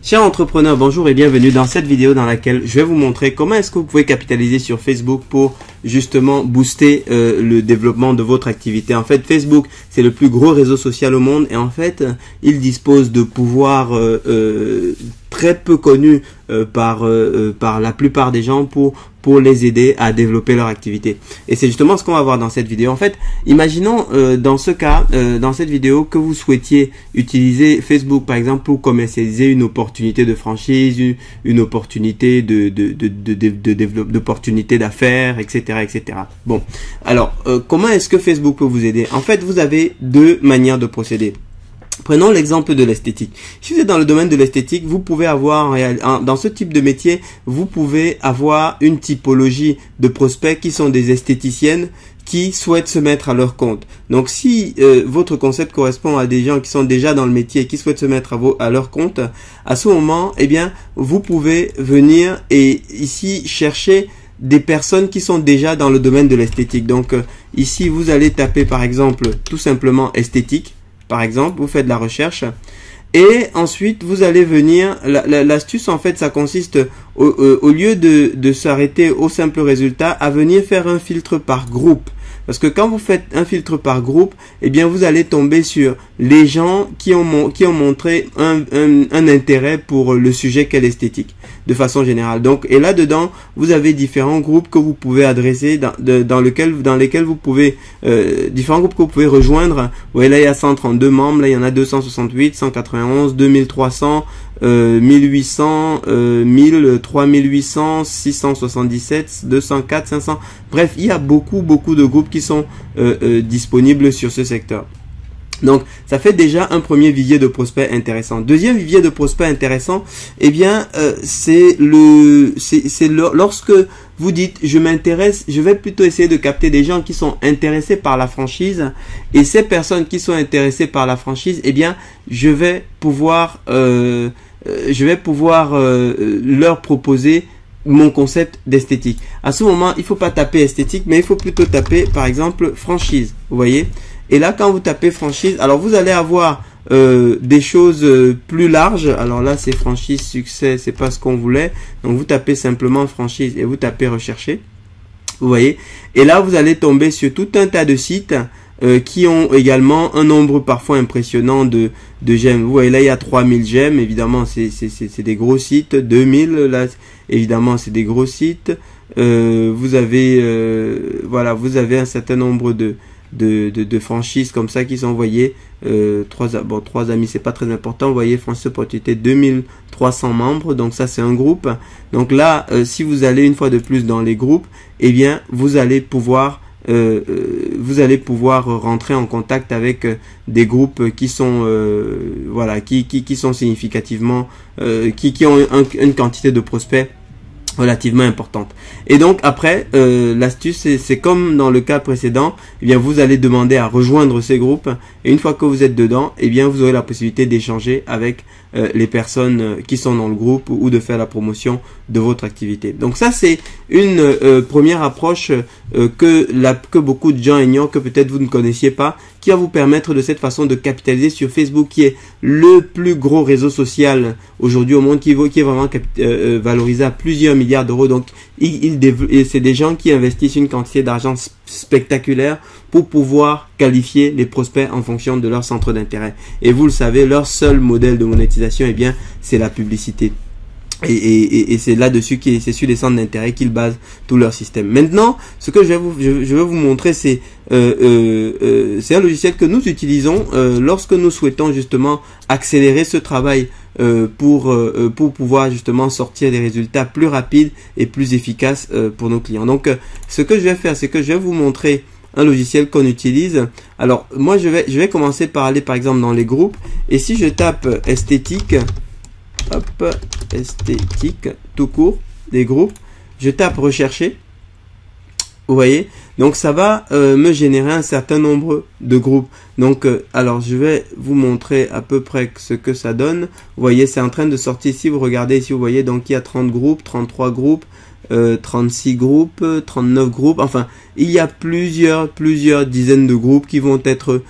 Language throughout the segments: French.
Chers entrepreneurs, bonjour et bienvenue dans cette vidéo dans laquelle je vais vous montrer comment est-ce que vous pouvez capitaliser sur Facebook pour justement booster le développement de votre activité. En fait, Facebook, c'est le plus gros réseau social au monde et en fait, il dispose de pouvoirs très peu connus par la plupart des gens pour les aider à développer leur activité. Et c'est justement ce qu'on va voir dans cette vidéo. En fait, imaginons dans ce cas, dans cette vidéo, que vous souhaitiez utiliser Facebook par exemple pour commercialiser une opportunité de franchise, une opportunité d'opportunité d'affaires, etc., etc. Bon, alors comment est-ce que Facebook peut vous aider? En fait, vous avez deux manières de procéder. Prenons l'exemple de l'esthétique. Si vous êtes dans le domaine de l'esthétique, vous pouvez avoir, dans ce type de métier, vous pouvez avoir une typologie de prospects qui sont des esthéticiennes qui souhaitent se mettre à leur compte. Donc si votre concept correspond à des gens qui sont déjà dans le métier et qui souhaitent se mettre à leur compte, à ce moment, eh bien, vous pouvez venir et ici chercher des personnes qui sont déjà dans le domaine de l'esthétique. Donc ici, vous allez taper par exemple tout simplement esthétique. Par exemple, vous faites de la recherche et ensuite vous allez venir, l'astuce en fait ça consiste au lieu de s'arrêter au simple résultat à venir faire un filtre par groupe. Parce que quand vous faites un filtre par groupe, eh bien vous allez tomber sur les gens qui ont montré un intérêt pour le sujet qu'est l'esthétique, de façon générale. Donc, et là-dedans, vous avez différents groupes que vous pouvez adresser, dans lesquels vous pouvez, différents groupes que vous pouvez rejoindre. Vous voyez, là, il y a 132 membres, là, il y en a 268, 191, 2300, 1800, 1000, 3800, 677, 204, 500. Bref, il y a beaucoup de groupes qui sont disponibles sur ce secteur. Donc, ça fait déjà un premier vivier de prospects intéressant. Deuxième vivier de prospects intéressant, eh bien, c'est lorsque vous dites, je m'intéresse, je vais plutôt essayer de capter des gens qui sont intéressés par la franchise. Et ces personnes qui sont intéressées par la franchise, eh bien, je vais pouvoir leur proposer mon concept d'esthétique. À ce moment, il faut pas taper esthétique, mais il faut plutôt taper, par exemple, franchise. Vous voyez? Et là, quand vous tapez franchise, alors vous allez avoir des choses plus larges. Alors là, c'est franchise, succès, c'est pas ce qu'on voulait. Donc vous tapez simplement franchise et vous tapez rechercher. Vous voyez? Et là, vous allez tomber sur tout un tas de sites qui ont également un nombre parfois impressionnant de j'aime. Vous voyez, là, il y a 3000 j'aime. Évidemment, c'est des gros sites. 2000, là, évidemment, c'est des gros sites. Vous avez, voilà, vous avez un certain nombre de franchises comme ça qui sont envoyées. Trois amis, c'est pas très important. Vous voyez, franchise opportunité, 2300 membres. Donc ça, c'est un groupe. Donc là, si vous allez une fois de plus dans les groupes, eh bien, vous allez pouvoir rentrer en contact avec des groupes qui sont voilà, qui sont significativement qui ont une quantité de prospects relativement importante. Et donc après, l'astuce c'est comme dans le cas précédent, eh bien vous allez demander à rejoindre ces groupes et une fois que vous êtes dedans, eh bien vous aurez la possibilité d'échanger avec les personnes qui sont dans le groupe ou de faire la promotion de votre activité. Donc ça c'est une première approche que beaucoup de gens ignorent, que peut-être vous ne connaissiez pas, qui va vous permettre de cette façon de capitaliser sur Facebook, qui est le plus gros réseau social aujourd'hui au monde, qui est vraiment valorisé à plusieurs milliards d'euros. Donc c'est des gens qui investissent une quantité d'argent spectaculaire pour pouvoir qualifier les prospects en fonction de leur centre d'intérêt. Et vous le savez, leur seul modèle de monétisation, eh bien, c'est la publicité. Et c'est là-dessus, c'est sur les centres d'intérêt qu'ils basent tout leur système. Maintenant, ce que je vais vous montrer, c'est un logiciel que nous utilisons lorsque nous souhaitons justement accélérer ce travail pour pouvoir justement sortir des résultats plus rapides et plus efficaces pour nos clients. Donc, ce que je vais faire, c'est que je vais vous montrer un logiciel qu'on utilise. Alors, moi, je vais commencer par aller par exemple dans les groupes. Et si je tape esthétique, hop, esthétique, tout court, des groupes, je tape rechercher. Vous voyez, donc ça va me générer un certain nombre de groupes. Donc, alors je vais vous montrer à peu près ce que ça donne. Vous voyez, c'est en train de sortir ici. Vous regardez ici, vous voyez, donc il y a 30 groupes, 33 groupes, 36 groupes, 39 groupes. Enfin, il y a plusieurs dizaines de groupes qui vont être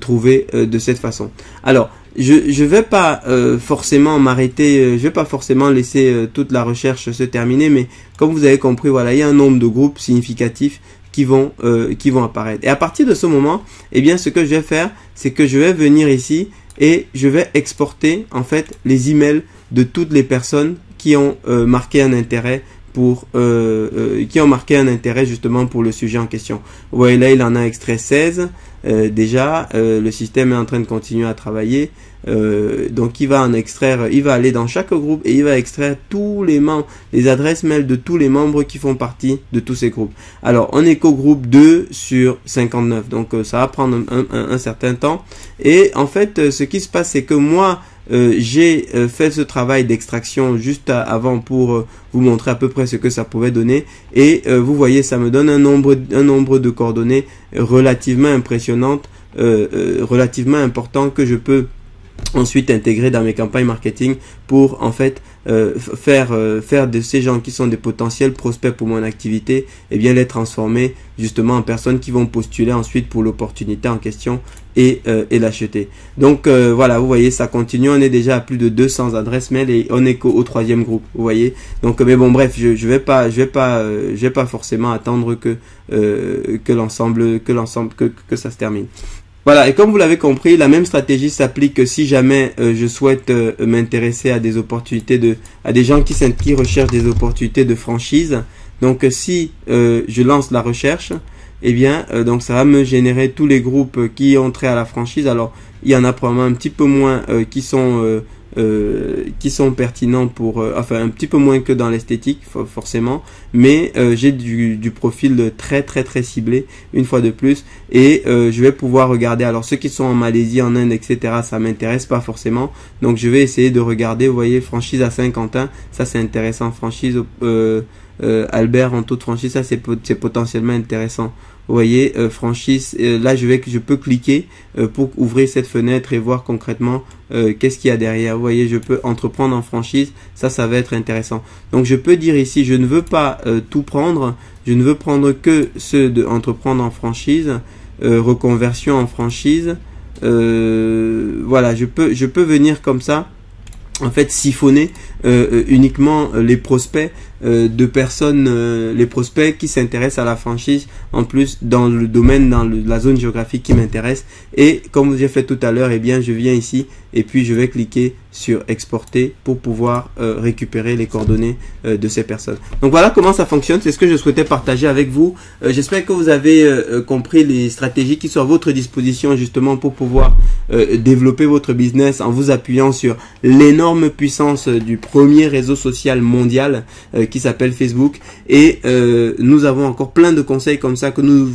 trouvés de cette façon. Alors, je vais pas forcément m'arrêter, je vais pas forcément laisser toute la recherche se terminer, mais comme vous avez compris, voilà, il y a un nombre de groupes significatifs qui vont apparaître. Et à partir de ce moment, eh bien, ce que je vais faire, c'est que je vais venir ici et je vais exporter en fait les emails de toutes les personnes qui ont marqué un intérêt pour justement pour le sujet en question. Vous voyez là, il en a extrait 16 déjà. Le système est en train de continuer à travailler. Donc il va en extraire, il va aller dans chaque groupe et il va extraire tous les membres, les adresses mail de tous les membres qui font partie de tous ces groupes. Alors on est qu'au groupe 2 sur 59, donc ça va prendre un certain temps. Et en fait, ce qui se passe, c'est que moi j'ai fait ce travail d'extraction juste avant pour vous montrer à peu près ce que ça pouvait donner, et vous voyez, ça me donne un nombre de coordonnées relativement impressionnantes, relativement important, que je peux ensuite intégrer dans mes campagnes marketing pour en fait faire de ces gens qui sont des potentiels prospects pour mon activité, et bien les transformer justement en personnes qui vont postuler ensuite pour l'opportunité en question et l'acheter. Donc voilà, vous voyez, ça continue, on est déjà à plus de 200 adresses mail et on est qu'au troisième groupe, vous voyez. Donc mais bon, bref, je vais pas forcément attendre que ça se termine. Voilà, et comme vous l'avez compris, la même stratégie s'applique si jamais je souhaite m'intéresser à des opportunités à des gens qui recherchent des opportunités de franchise. Donc si je lance la recherche, eh bien donc ça va me générer tous les groupes qui ont trait à la franchise. Alors il y en a probablement un petit peu moins qui sont pertinents pour enfin un petit peu moins que dans l'esthétique forcément, mais j'ai du profil très ciblé une fois de plus, et je vais pouvoir regarder. Alors ceux qui sont en Malaisie, en Inde, etc., ça m'intéresse pas forcément, donc je vais essayer de regarder. Vous voyez, franchise à Saint-Quentin, ça c'est intéressant. Franchise Albert en taux de franchise, ça c'est potentiellement intéressant. Vous voyez, franchise, là je peux cliquer pour ouvrir cette fenêtre et voir concrètement qu'est-ce qu'il y a derrière. Vous voyez, je peux entreprendre en franchise, ça va être intéressant. Donc je peux dire ici, je ne veux pas tout prendre, je ne veux prendre que ceux de entreprendre en franchise, reconversion en franchise. Voilà, je peux venir comme ça, en fait, siphonner uniquement les prospects de personnes, les prospects qui s'intéressent à la franchise, en plus dans le domaine, dans la zone géographique qui m'intéresse. Et comme j'ai fait tout à l'heure, eh bien je viens ici et puis je vais cliquer sur exporter pour pouvoir récupérer les coordonnées de ces personnes. Donc voilà comment ça fonctionne, c'est ce que je souhaitais partager avec vous. J'espère que vous avez compris les stratégies qui sont à votre disposition justement pour pouvoir développer votre business en vous appuyant sur l'énorme puissance du premier réseau social mondial qui s'appelle Facebook. Et nous avons encore plein de conseils comme ça que nous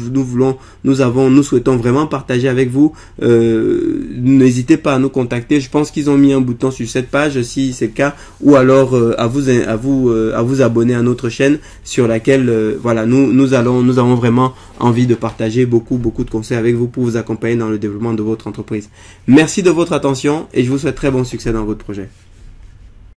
souhaitons vraiment partager avec vous. N'hésitez pas à nous contacter. Je pense qu'ils ont mis un bouton sur cette page si c'est le cas, ou alors à vous abonner à notre chaîne sur laquelle voilà, nous avons vraiment envie de partager beaucoup de conseils avec vous pour vous accompagner dans le développement de votre entreprise. Merci de votre attention et je vous souhaite très bon succès dans votre projet.